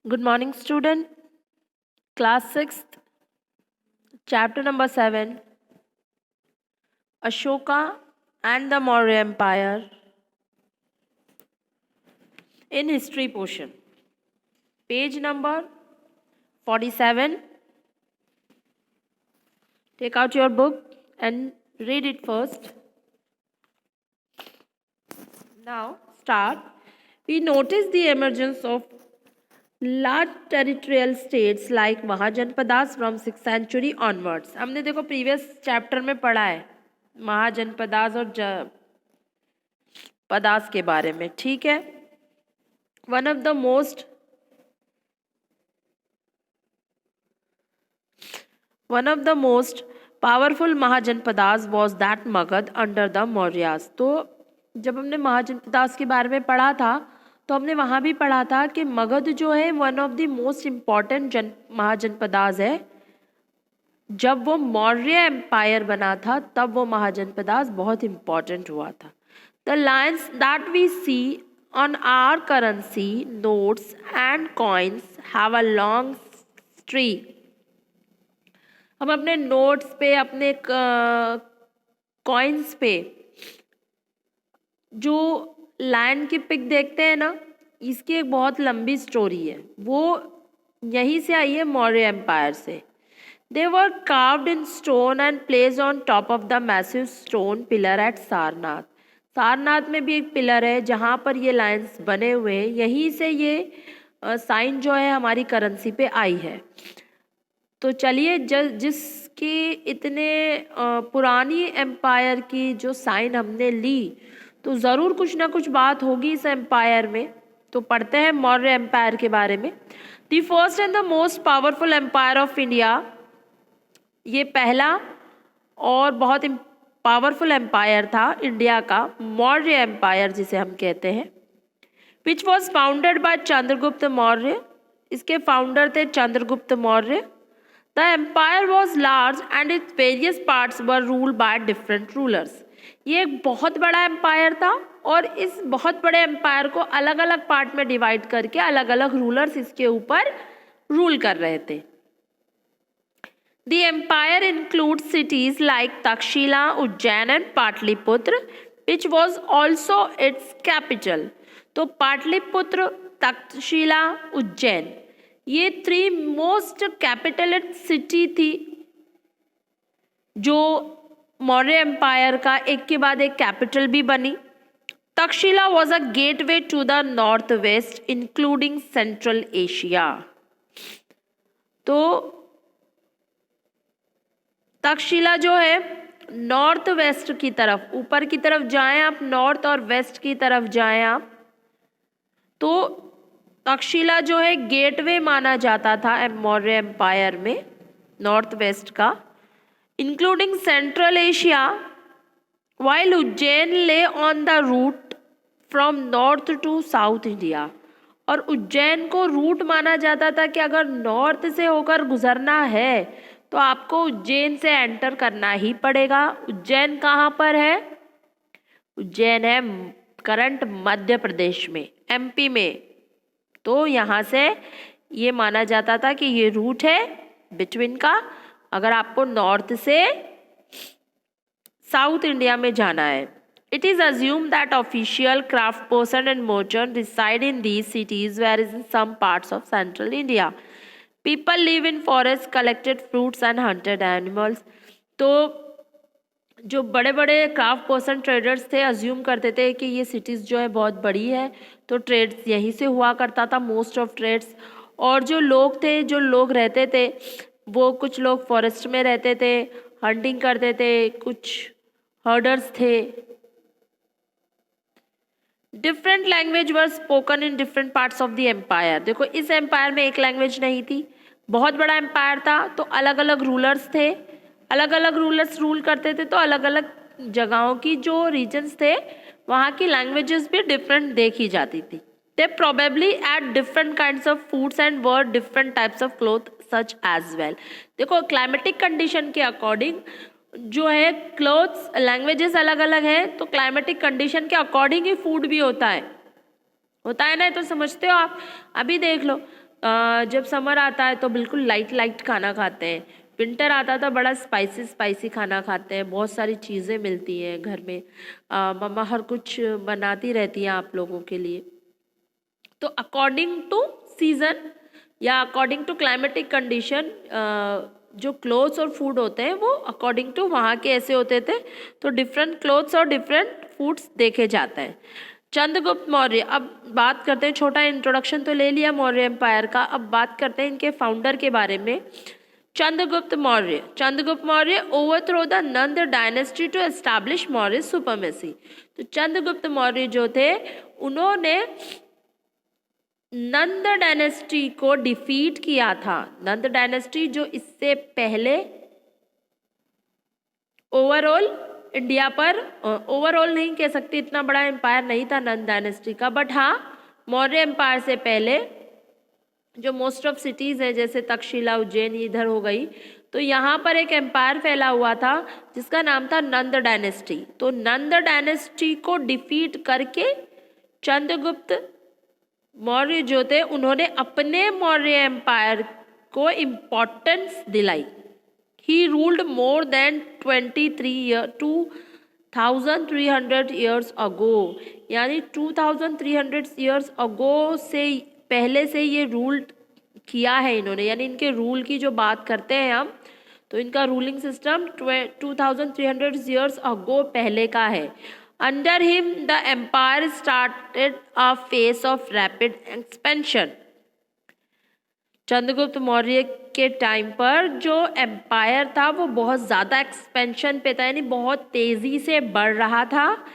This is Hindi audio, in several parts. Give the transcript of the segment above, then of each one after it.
Good morning, student. Class 6th, chapter number 7, Ashoka and the Maurya Empire in history portion. Page number 47. Take out your book and read it first. Now, start. We notice the emergence of large territorial states like mahajanapadas from 6th century onwards. हमने देखो प्रीवियस चैप्टर में पढ़ा है महाजनपदास और पदास के बारे में, ठीक है. One of the most powerful mahajanapadas was that Magadh under the Mauryas. तो जब हमने महाजनपदास के बारे में पढ़ा था तो हमने वहाँ भी पढ़ा था कि मगध जो है one of the most important mahajanapadas है. जब वो मौर्य एम्पायर बना था तब वो महाजनपदास बहुत इम्पॉर्टेंट हुआ था. The lines that we see on our currency notes and coins have a long history. हम अपने नोट्स पे, अपने कॉइन्स पे जो लाइन की पिक देखते हैं ना, इसकी एक बहुत लंबी स्टोरी है. वो यहीं से आई है, मौर्य एम्पायर से. They were carved in stone and placed on top of the massive stone pillar at Sarnath. Sarnath में भी एक पिलर है जहाँ पर ये लाइन्स बने हुए हैं. यहीं से ये साइन जो है हमारी करेंसी पे आई है. तो चलिए, जिसकी इतने पुरानी एम्पायर की जो साइन हमने ली तो ज़रूर कुछ ना कुछ बात होगी इस एम्पायर में. तो पढ़ते हैं मौर्य एम्पायर के बारे में. The first and the most powerful empire of India, ये पहला और बहुत पावरफुल एम्पायर था इंडिया का, मौर्य एम्पायर जिसे हम कहते हैं. Which was founded by Chandragupta Maurya. इसके फाउंडर थे Chandragupta Maurya. The empire was large and its various parts were ruled by different rulers. ये एक बहुत बड़ा एम्पायर था और इस बहुत बड़े एम्पायर को अलग अलग पार्ट में डिवाइड करके अलग अलग रूलर्स इसके ऊपर रूल कर रहे थे. The empire includes cities like Takshashila, Ujjain and Pataliputra, which was also its capital. तो पाटलिपुत्र, तक्षशिला, उज्जैन, ये 3 मोस्ट कैपिटल सिटी थी जो मौर्य एम्पायर का एक के बाद एक कैपिटल भी बनी. Takshashila was a gateway to the north west including central Asia. तो तक्षशिला जो है नॉर्थ वेस्ट की तरफ, ऊपर की तरफ जाएं आप, नॉर्थ और वेस्ट की तरफ जाएं आप, तो तक्षशिला जो है गेटवे माना जाता था मौर्य एम्पायर में, नॉर्थ वेस्ट का, including Central Asia, while Ujjain lay on the route from north to South India. और उज्जैन को रूट माना जाता था कि अगर नॉर्थ से होकर गुजरना है तो आपको उज्जैन से एंटर करना ही पड़ेगा. उज्जैन कहाँ पर है? उज्जैन है करंट मध्य प्रदेश में, एमपी में. तो यहाँ से ये माना जाता था कि ये रूट है बिटवीन का, अगर आपको नॉर्थ से साउथ इंडिया में जाना है. It is assume that official craft person and merchant reside in these cities where is in some parts of central India. People live in forest, collected fruits and hunted animals. तो जो बड़े बड़े क्राफ्ट पर्सन ट्रेडर्स थे अज्यूम करते थे कि ये सिटीज़ जो है बहुत बड़ी है, तो ट्रेड्स यहीं से हुआ करता था, मोस्ट ऑफ ट्रेड्स. और जो लोग रहते थे वो, कुछ लोग फॉरेस्ट में रहते थे, हंटिंग करते थे, कुछ हर्डर्स थे. Different language were spoken in different parts of the empire. देखो, इस एम्पायर में एक लैंग्वेज नहीं थी, बहुत बड़ा एम्पायर था, तो अलग अलग रूलर्स थे, अलग अलग रूलर्स रूल करते थे, तो अलग अलग जगहों की जो रीजन्स थे वहाँ की लैंग्वेजेस भी डिफरेंट देखी जाती थी. They probably ate different kinds of foods and wore different types of clothes such as well. देखो, क्लाइमेटिक कंडीशन के अकॉर्डिंग जो है क्लोथ्स, लैंग्वेजेस अलग अलग हैं, तो क्लाइमेटिक कंडीशन के अकॉर्डिंग ही फूड भी होता है ना. तो समझते हो आप. अभी देख लो, जब समर आता है तो बिल्कुल लाइट लाइट खाना खाते हैं, विंटर आता तो बड़ा स्पाइसी स्पाइसी खाना खाते हैं, बहुत सारी चीज़ें मिलती हैं घर में, मम्मा हर कुछ बनाती रहती हैं आप लोगों के लिए। तो अकॉर्डिंग टू सीज़न या अकॉर्डिंग टू क्लाइमेटिक कंडीशन जो क्लोथ्स और फूड होते हैं वो अकॉर्डिंग टू वहाँ के ऐसे होते थे, तो डिफरेंट क्लोथ्स और डिफरेंट फूड्स देखे जाते हैं। चंद्रगुप्त मौर्य, अब बात करते हैं, छोटा इंट्रोडक्शन तो ले लिया मौर्य एम्पायर का, अब बात करते हैं इनके फाउंडर के बारे में। Chandragupta Maurya overthrow the Nanda dynasty to establish Maurya supremacy. तो चंद्रगुप्त मौर्य जो थे उन्होंने नंद डायनेस्टी को डिफीट किया था। नंद डायनेस्टी जो इससे पहले ओवरऑल इंडिया पर, ओवरऑल नहीं कह सकती, इतना बड़ा एम्पायर नहीं था नंद डायनेस्टी का, बट हाँ मौर्य एम्पायर से पहले जो मोस्ट ऑफ सिटीज़ है जैसे तक्षशिला उज्जैन इधर हो गई, तो यहाँ पर एक एम्पायर फैला हुआ था जिसका नाम था नंद डायनेस्टी। तो नंद डायनेस्टी को डिफीट करके चंद्रगुप्त मौर्य जो थे उन्होंने अपने मौर्य एम्पायर को इम्पोर्टेंस दिलाई। He ruled more than 2300 years ago, यानी 2300 ईयर्स अगो से पहले से ये रूल किया है इन्होंने, यानी इनके रूल की जो बात करते हैं हम, तो इनका रूलिंग सिस्टम 2300 ईयर्स अगो पहले का है। Under him the empire started a phase of rapid expansion. Chandragupta Maurya के टाइम पर जो एम्पायर था वो बहुत ज़्यादा एक्सपेंशन पे था, यानी बहुत तेज़ी से बढ़ रहा था।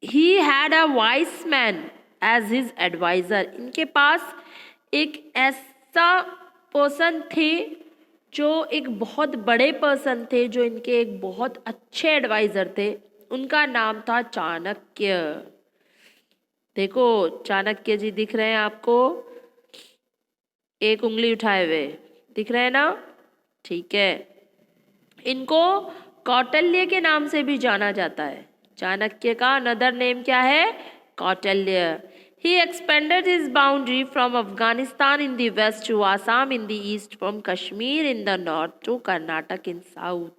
He had a wise man as his advisor. इनके पास एक ऐसा पर्सन थे जो एक बहुत बड़े पर्सन थे, जो इनके एक बहुत अच्छे एडवाइज़र थे, उनका नाम था चाणक्य। देखो चाणक्य जी दिख रहे हैं आपको, एक उंगली उठाए हुए दिख रहे हैं ना, ठीक है। इनको कौटिल्य के नाम से भी जाना जाता है। चाणक्य का अनदर नेम क्या है? Kautilya. He expanded his boundary from Afghanistan in the west to Assam in the east, from Kashmir in the north to Karnataka in south.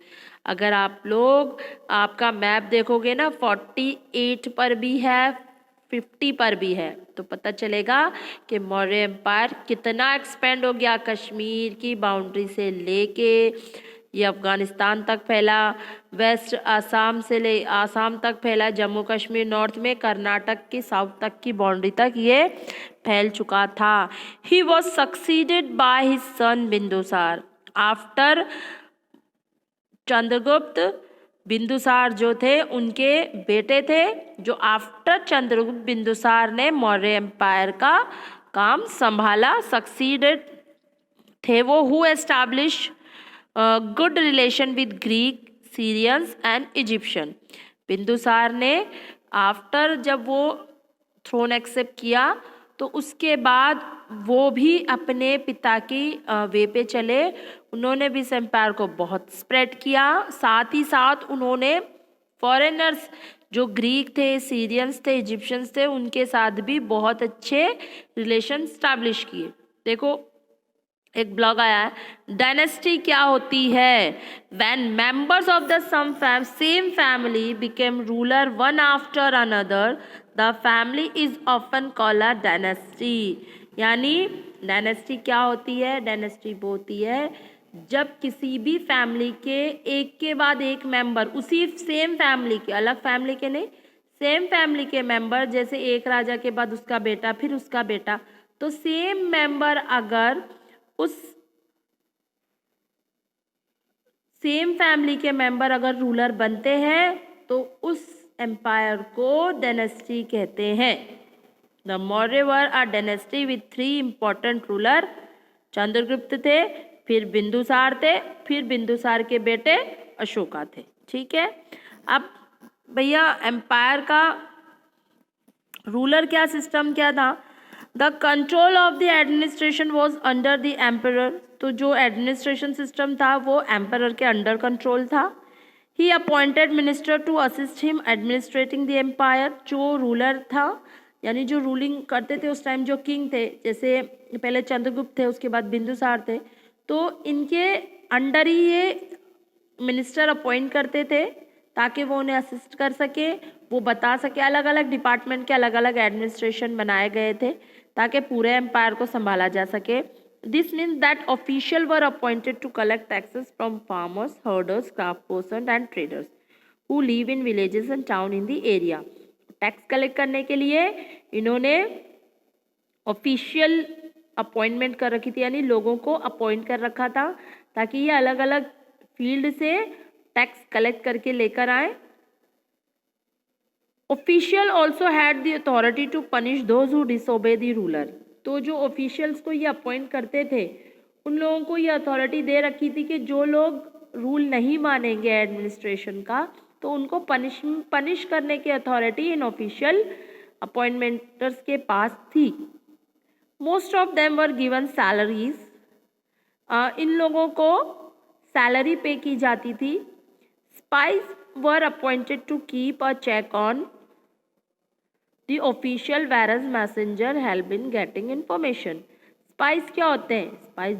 अगर आप लोग आपका मैप देखोगे ना 48 पर भी है, 50 पर भी है, तो पता चलेगा कि मौर्य एम्पायर कितना एक्सपेंड हो गया। कश्मीर की बाउंड्री से लेके ये अफ़गानिस्तान तक फैला, वेस्ट आसाम तक फैला, जम्मू कश्मीर नॉर्थ में, कर्नाटक की साउथ तक की बाउंड्री तक ये फैल चुका था। He was succeeded by his son Bindusara. After Chandragupta, Bindusara जो थे उनके बेटे थे, जो आफ्टर चंद्रगुप्त बिंदुसार ने मौर्य एम्पायर का काम संभाला, सक्सीडेड थे वो, who establish good relation with Greek, Syrians and Egyptian. Bindusara ने आफ्टर जब वो थ्रोन एक्सेप्ट किया तो उसके बाद वो भी अपने पिता की वे पे चले, उन्होंने भी इस एम्पायर को बहुत स्प्रेड किया। साथ ही साथ उन्होंने फॉरेनर्स जो ग्रीक थे, सीरियंस थे, इजिप्शियंस थे, उनके साथ भी बहुत अच्छे रिलेशन स्टैब्लिश किए। देखो एक ब्लॉग आया है, डायनेस्टी क्या होती है? When members of the same family became ruler one after another, the family is often called a dynasty. यानी डायनेस्टी क्या होती है? डायनेस्टी वो होती है जब किसी भी फैमिली के एक के बाद एक मेंबर, उसी सेम फैमिली के, अलग फैमिली के नहीं, सेम फैमिली के मेंबर, जैसे एक राजा के बाद उसका बेटा, फिर उसका बेटा, तो सेम मेंबर अगर उस सेम फैमिली के मेंबर अगर रूलर बनते हैं तो उस एम्पायर को डायनेस्टी कहते हैं। The Maurya were a dynasty with 3 important ruler. Chandragupta थे, फिर बिंदुसार थे, फिर बिंदुसार के बेटे अशोका थे। ठीक है, अब भैया एम्पायर का रूलर क्या सिस्टम क्या था? The control of the administration was under the emperor. तो जो एडमिनिस्ट्रेशन सिस्टम था वो एम्परर के अंडर कंट्रोल था। He appointed minister to assist him administrating the empire. जो रूलर था यानी जो रूलिंग करते थे उस टाइम, जो किंग थे, जैसे पहले चंद्रगुप्त थे, उसके बाद बिंदुसार थे, तो इनके अंडर ही ये मिनिस्टर अपॉइंट करते थे ताकि वो उन्हें असिस्ट कर सके, वो बता सके। अलग अलग डिपार्टमेंट के अलग अलग एडमिनिस्ट्रेशन बनाए गए थे ताकि पूरे एम्पायर को संभाला जा सके। This means that official were appointed to collect taxes from farmers, herders, craft person and traders who live in villages and town in the area. Tax collect करने के लिए इन्होंने ऑफिशियल अपॉइंटमेंट कर रखी थी, यानी लोगों को अपॉइंट कर रखा था ताकि ये अलग अलग फील्ड से टैक्स कलेक्ट करके लेकर आए। Official also had the authority to punish those who disobey the ruler. तो जो ऑफिशियल्स को ये अपॉइंट करते थे उन लोगों को ये अथॉरिटी दे रखी थी कि जो लोग रूल नहीं मानेंगे एडमिनिस्ट्रेशन का तो उनको पनिश करने की अथॉरिटी इन ऑफिशियल अपॉइंटमेंटर्स के पास थी। Most of them were given salaries. इन लोगों को सैलरी पे की जाती थी। Spies were appointed to keep a check on the official whereas messenger help in getting information. Spies क्या होते हैं? स्पाइस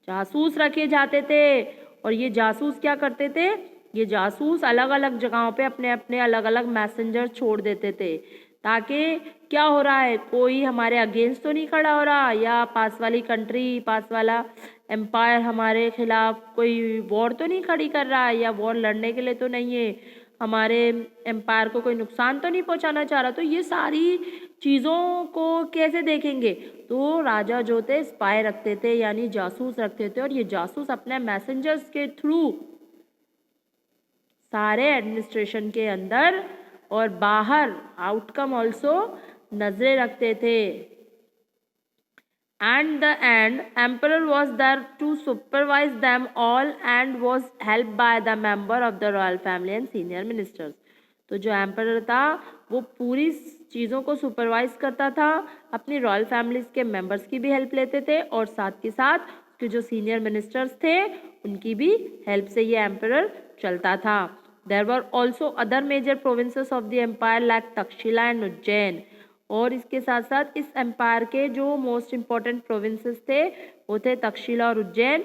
जासूस रखे जाते थे। और ये जासूस क्या करते थे? ये जासूस अलग अलग जगहों पे अपने अपने अलग अलग मैसेंजर छोड़ देते थे ताकि क्या हो रहा है, कोई हमारे अगेंस्ट तो नहीं खड़ा हो रहा, या पास वाली कंट्री, पास वाला एम्पायर हमारे खिलाफ कोई वॉर तो नहीं खड़ी कर रहा है, या वॉर लड़ने के लिए तो नहीं है, हमारे एम्पायर को कोई नुकसान तो नहीं पहुंचाना चाह रहा। तो ये सारी चीज़ों को कैसे देखेंगे? तो राजा जो थे स्पाई रखते थे, यानी जासूस रखते थे, और ये जासूस अपने मैसेंजर्स के थ्रू सारे एडमिनिस्ट्रेशन के अंदर और बाहर आउटकम ऑल्सो नजरें रखते थे। And the end emperor was there to supervise them all and was help by the member of the royal family and senior ministers. तो जो एम्परर था वो पूरी चीज़ों को सुपरवाइज करता था, अपनी रॉयल फैमिलीज के मेंबर्स की भी हेल्प लेते थे, और साथ के साथ उसके जो सीनियर मिनिस्टर्स थे उनकी भी हेल्प से ये एम्परर चलता था। There were also other major provinces of the empire like Takshashila and Ujjain. और इसके साथ साथ इस एम्पायर के जो मोस्ट इम्पॉर्टेंट प्रोविंसेस थे वो थे तक्षशिला और Ujjain.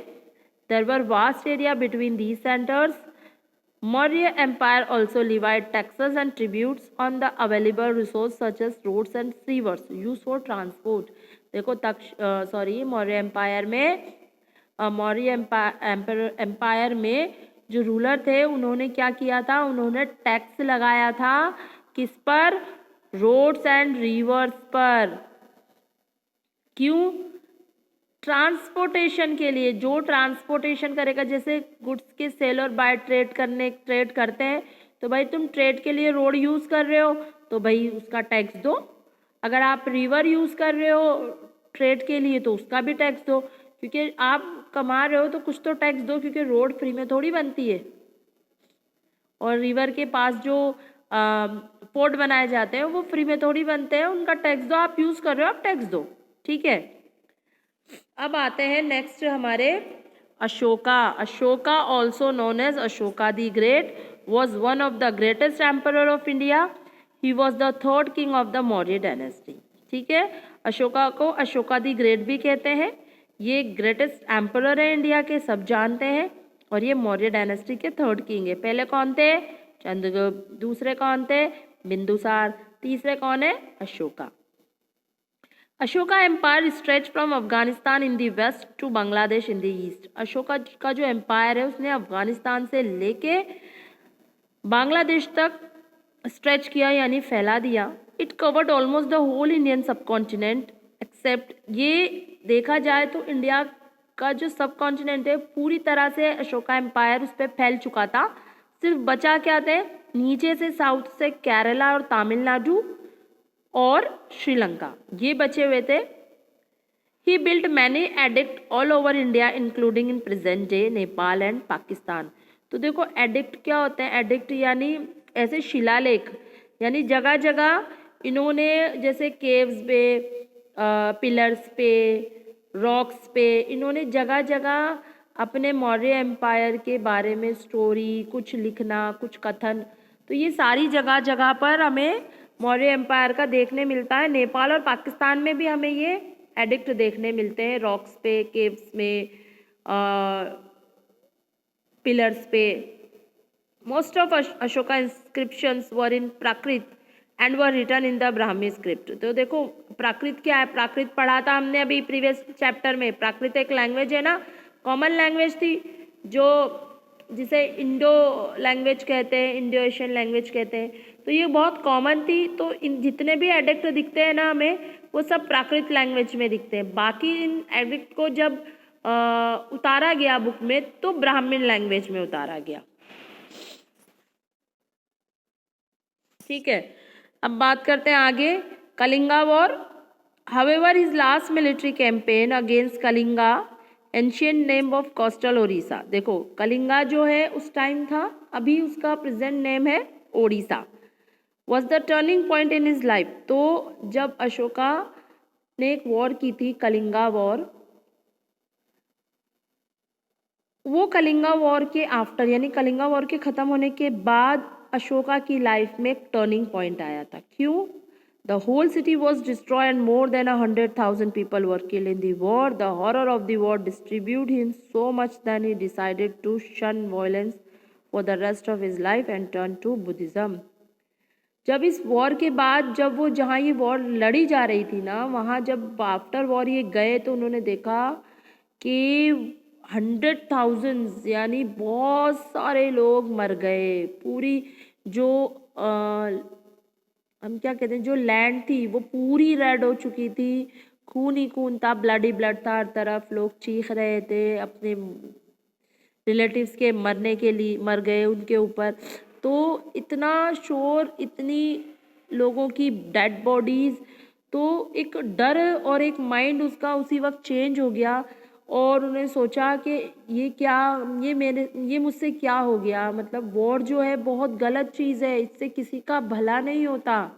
There were vast area between these centres. Maurya Empire also levied taxes and tributes on the available resources such as roads and rivers used for transport। देखो मौर्य एम्पायर में जो रूलर थे उन्होंने क्या किया था? उन्होंने टैक्स लगाया था किस पर? रोड्स एंड रिवर्स पर। क्यों? ट्रांसपोर्टेशन के लिए। जो ट्रांसपोर्टेशन करेगा, जैसे गुड्स के सेल और बाय ट्रेड करते हैं, तो भाई तुम ट्रेड के लिए रोड यूज़ कर रहे हो तो भाई उसका टैक्स दो। अगर आप रिवर यूज़ कर रहे हो ट्रेड के लिए तो उसका भी टैक्स दो, क्योंकि आप कमा रहे हो तो कुछ तो टैक्स दो, क्योंकि रोड फ्री में थोड़ी बनती है। और रिवर के पास जो पोर्ट बनाए जाते हैं वो फ्री में थोड़ी बनते हैं, उनका टैक्स दो। आप यूज़ कर रहे हो, आप टैक्स दो, ठीक है। अब आते हैं नेक्स्ट हमारे Ashoka. Ashoka also known as Ashoka the great was one of the greatest emperor of India. He was the third king of the Maurya dynasty. ठीक है, अशोका को अशोका द ग्रेट भी कहते हैं। ये ग्रेटेस्ट एम्परर है इंडिया के, सब जानते हैं, और ये मौर्य डायनेस्टी के थर्ड किंग है। पहले कौन थे? चंद्रगुप्त। दूसरे कौन थे? बिंदुसार। तीसरे कौन है? Ashoka. Ashoka empire stretch from Afghanistan in the west to Bangladesh in the east. Ashoka का जो एम्पायर है उसने अफगानिस्तान से लेके बांग्लादेश तक स्ट्रेच किया, यानी फैला दिया। It covered almost the whole Indian subcontinent except, ये देखा जाए तो इंडिया का जो सब कॉन्टिनेंट है पूरी तरह से अशोका एम्पायर उस पर फैल चुका था। सिर्फ बचा क्या थे? नीचे से साउथ से केरला और तमिलनाडु और श्रीलंका, ये बचे हुए थे। He built many edict all over India including in present day Nepal and Pakistan. तो देखो एडिक्ट क्या होते हैं? एडिक्ट यानी ऐसे शिलालेख, यानी जगह जगह इन्होंने जैसे केव्स पे, पिलर्स पे, रॉक्स पे, इन्होंने जगह जगह अपने मौर्य एम्पायर के बारे में स्टोरी, कुछ लिखना, कुछ कथन, तो ये सारी जगह जगह पर हमें मौर्य एम्पायर का देखने मिलता है। नेपाल और पाकिस्तान में भी हमें ये एडिक्ट देखने मिलते हैं, रॉक्स पे, केव्स में, पिलर्स पे। Most of Ashoka inscriptions were in Prakrit and were written in the Brahmi script. तो देखो प्राकृत क्या है, प्राकृत पढ़ा था हमने अभी प्रीवियस चैप्टर में। प्राकृत एक लैंग्वेज है ना, कॉमन लैंग्वेज थी, जो जिसे इंडो लैंग्वेज कहते हैं, इंडो एशियन लैंग्वेज कहते हैं। तो ये बहुत कॉमन थी। तो इन जितने भी एडिक्ट दिखते हैं ना हमें, वो सब प्राकृत लैंग्वेज में दिखते हैं। बाकी इन एडिक्ट को जब उतारा गया बुक में, तो ब्राह्मण लैंग्वेज में उतारा गया। ठीक है, अब बात करते हैं आगे, Kalinga war. However his last military campaign against Kalinga, ancient name of coastal Odisha. देखो कलिंगा जो है उस टाइम था, अभी उसका प्रेजेंट नेम है Odisha. Was the turning point in his life. तो जब अशोका ने एक वॉर की थी, कलिंगा वॉर, वो कलिंगा वॉर के आफ्टर, यानी कलिंगा वॉर के ख़त्म होने के बाद अशोका की लाइफ में एक टर्निंग पॉइंट आया था। क्यों? The whole city was destroy and more than 100,000 people were killed in the war. The horror of the war distribute him so much than he decided to shun violence for the rest of his life and turn to Buddhism. जब इस वॉर के बाद, जब वो जहाँ ये वॉर लड़ी जा रही थी ना, वहाँ जब आफ्टर वॉर ये गए, तो उन्होंने देखा कि 100,000 यानी बहुत सारे लोग मर गए। पूरी जो हम क्या कहते हैं, जो लैंड थी वो पूरी रेड हो चुकी थी, खून ही खून था, ब्लड ही ब्लड था हर तरफ। लोग चीख रहे थे अपने रिलेटिव्स के मरने के लिए, मर गए उनके ऊपर। तो इतना शोर, इतनी लोगों की डेड बॉडीज़, तो एक डर और एक माइंड उसका उसी वक्त चेंज हो गया। और उन्होंने सोचा कि ये क्या, ये मुझसे क्या हो गया। मतलब वॉर जो है बहुत गलत चीज़ है, इससे किसी का भला नहीं होता,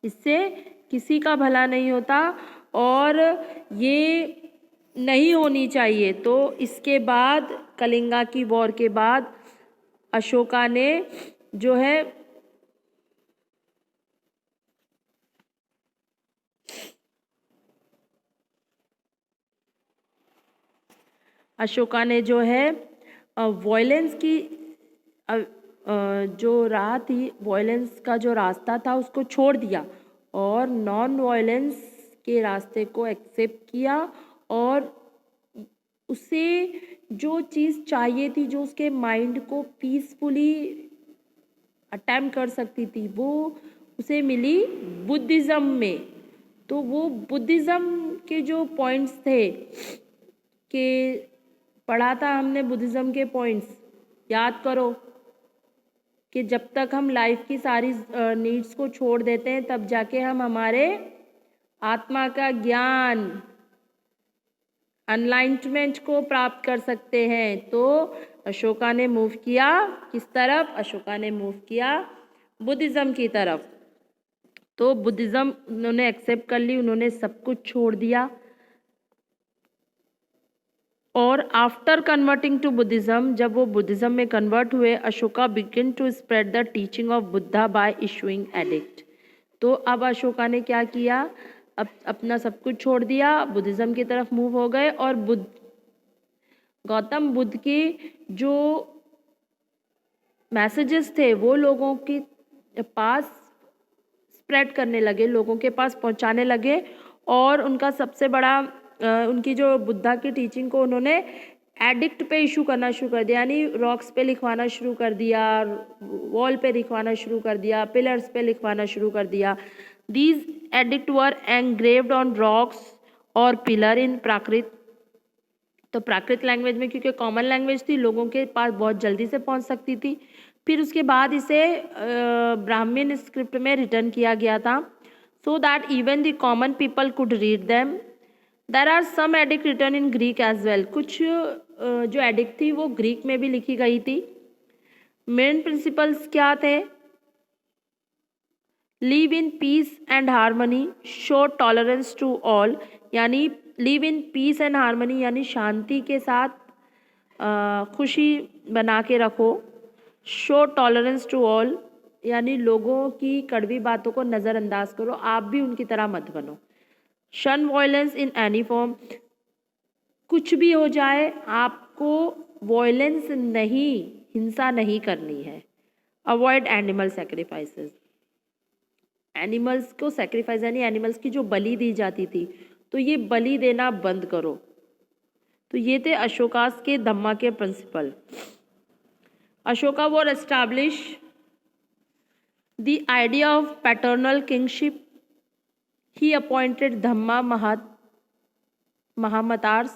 इससे किसी का भला नहीं होता, और ये नहीं होनी चाहिए। तो इसके बाद, कलिंगा की वॉर के बाद, अशोका ने जो है वॉयलेंस की जो राह थी, वॉयलेंस का जो रास्ता था उसको छोड़ दिया और नॉन वॉयलेंस के रास्ते को एक्सेप्ट किया। और उसे जो चीज़ चाहिए थी, जो उसके माइंड को पीसफुली अटेम्प्ट कर सकती थी, वो उसे मिली बुद्धिज़्म में। तो वो बुद्धिज़्म के जो पॉइंट्स थे, कि पढ़ा था हमने बुद्धिज़्म के पॉइंट्स, याद करो कि जब तक हम लाइफ की सारी नीड्स को छोड़ देते हैं, तब जाके हम हमारे आत्मा का ज्ञान, अनलाइटमेंट को प्राप्त कर सकते हैं। तो अशोका ने मूव किया किस तरफ? अशोका ने मूव किया बुद्धिज़्म की तरफ। तो बुद्धिज़्म उन्होंने एक्सेप्ट कर ली, उन्होंने सब कुछ छोड़ दिया। और आफ्टर कन्वर्टिंग टू बुद्धिज़्म, जब वो बुद्धिज़्म में कन्वर्ट हुए, Ashoka begin to spread the teaching of Buddha by issuing edict. तो अब अशोका ने क्या किया? अब अपना सब कुछ छोड़ दिया, बुद्धिज़्म की तरफ मूव हो गए, और गौतम बुद्ध के जो मैसेजेस थे वो लोगों के पास स्प्रेड करने लगे, लोगों के पास पहुंचाने लगे। और उनका सबसे बड़ा उनकी जो बुद्धा की टीचिंग को उन्होंने एडिक्ट पे इशू करना शुरू कर दिया, यानी रॉक्स पे लिखवाना शुरू कर दिया, वॉल पे लिखवाना शुरू कर दिया, पिलर्स पे लिखवाना शुरू कर दिया। These edicts were engraved on rocks और पिलर इन प्राकृत। तो प्राकृत लैंग्वेज में, क्योंकि कॉमन लैंग्वेज थी, लोगों के पास बहुत जल्दी से पहुंच सकती थी। फिर उसके बाद इसे ब्राह्मण स्क्रिप्ट में रिटर्न किया गया था, so that even the common people could read them. There are some edict written in Greek as well. कुछ जो एडिक्ट थी वो ग्रीक में भी लिखी गई थी। मेन प्रिंसिपल्स क्या थे? Live in peace and harmony, show tolerance to all, यानी live in peace and harmony यानी शांति के साथ खुशी बना के रखो। शो टॉलरेंस टू ऑल, यानी लोगों की कड़वी बातों को नज़रअंदाज करो, आप भी उनकी तरह मत बनो। शन वॉयलेंस इन एनी फॉर्म, कुछ भी हो जाए आपको वॉयलेंस नहीं, हिंसा नहीं करनी है। अवॉइड एनिमल सेक्रीफाइसेस, एनिमल्स को सेक्रीफाइस यानी एनिमल्स की जो बलि दी जाती थी, तो ये बलि देना बंद करो। तो ये थे अशोकास के धम्मा के principle. Ashoka was establish the idea of paternal kingship. He appointed Dhamma Mahamatars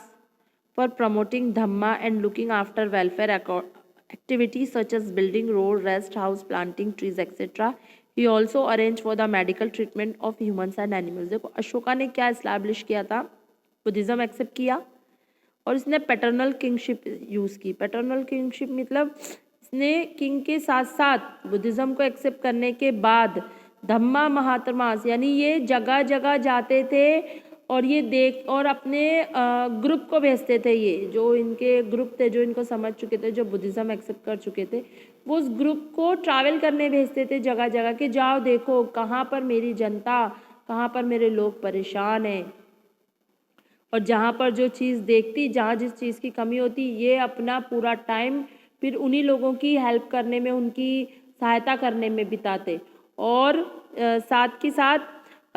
for promoting Dhamma and looking after welfare activities such as building road, rest house, planting trees, etc. He also arranged for the medical treatment of humans and animals. देखो अशोका ने क्या एस्टैब्लिश किया था, बुद्धिज़्म एक्सेप्ट किया और इसने पैटर्नल किंगशिप यूज़ की। पैटर्नल किंगशिप मतलब इसने किंग के साथ साथ बुद्धिज़्म को एक्सेप्ट करने के बाद धम्मा महात्मास यानी ये जगह जगह जाते थे और ये देख और अपने ग्रुप को भेजते थे। ये जो इनके ग्रुप थे, जो इनको समझ चुके थे, जो बुद्धिज़्म एक्सेप्ट कर चुके थे, वो उस ग्रुप को ट्रैवल करने भेजते थे जगह जगह कि जाओ देखो कहाँ पर मेरी जनता, कहाँ पर मेरे लोग परेशान हैं, और जहाँ पर जो चीज़ देखती, जहाँ जिस चीज़ की कमी होती, ये अपना पूरा टाइम फिर उन्हीं लोगों की हेल्प करने में, उनकी सहायता करने में बिताते। और साथ के साथ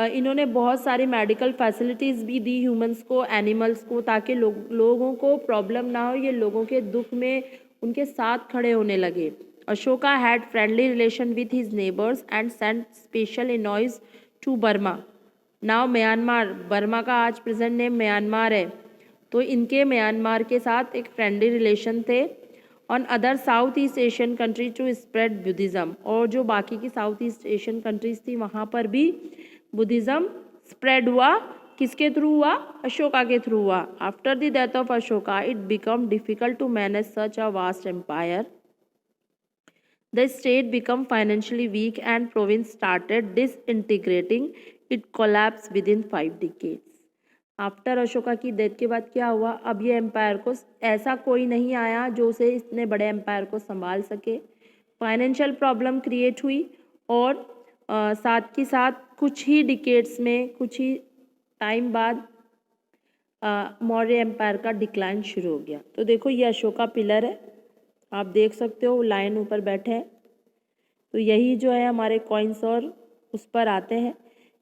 इन्होंने बहुत सारी मेडिकल फैसिलिटीज़ भी दी ह्यूमंस को, एनिमल्स को, ताकि लोगों को प्रॉब्लम ना हो, ये लोगों के दुख में उनके साथ खड़े होने लगे। Ashoka had friendly relation with his neighbours and sent special envoys to Burma. Now Myanmar, Burma का आज प्रेजेंट नेम म्यांमार है, तो इनके म्यांमार के साथ एक फ्रेंडली रिलेशन थे। On other south east Asian country to spread Buddhism, और जो बाकी की साउथ ईस्ट एशियन कंट्रीज थी वहाँ पर भी बुद्धिज़्म स्प्रेड हुआ। किसके थ्रू हुआ? अशोका के थ्रू हुआ। After the death of Ashoka it become difficult to manage such a vast empire. The state become financially weak and province started disintegrating, it collapse within 5 decades. After Ashoka की डेथ के बाद क्या हुआ? अब ये एम्पायर को ऐसा कोई नहीं आया जो उसे इतने बड़े एम्पायर को संभाल सके। फाइनेंशियल प्रॉब्लम क्रिएट हुई और साथ के साथ कुछ ही डिकेड्स में, कुछ ही टाइम बाद मौर्य एम्पायर का डिक्लाइन शुरू हो गया। तो देखो ये अशोका पिलर है, आप देख सकते हो लाइन ऊपर बैठे हैं, तो यही जो है हमारे कॉइन्स और उस पर आते हैं।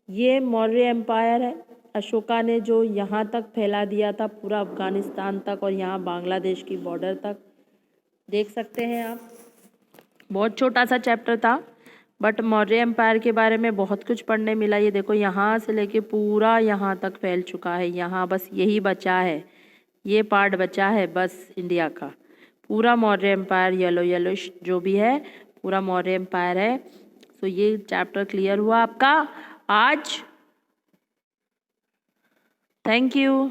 ये मौर्य एम्पायर है, अशोका ने जो यहाँ तक फैला दिया था पूरा अफगानिस्तान तक और यहाँ बांग्लादेश की बॉर्डर तक, देख सकते हैं आप। बहुत छोटा सा चैप्टर था बट मौर्य एम्पायर के बारे में बहुत कुछ पढ़ने मिला। ये देखो यहाँ से लेके पूरा यहाँ तक फैल चुका है, यहाँ बस यही बचा है, ये पार्ट बचा है बस इंडिया का। पूरा मौर्य एम्पायर येलो येलो जो भी है पूरा मौर्य एम्पायर है। तो ये चैप्टर क्लियर हुआ आपका आज। Thank you.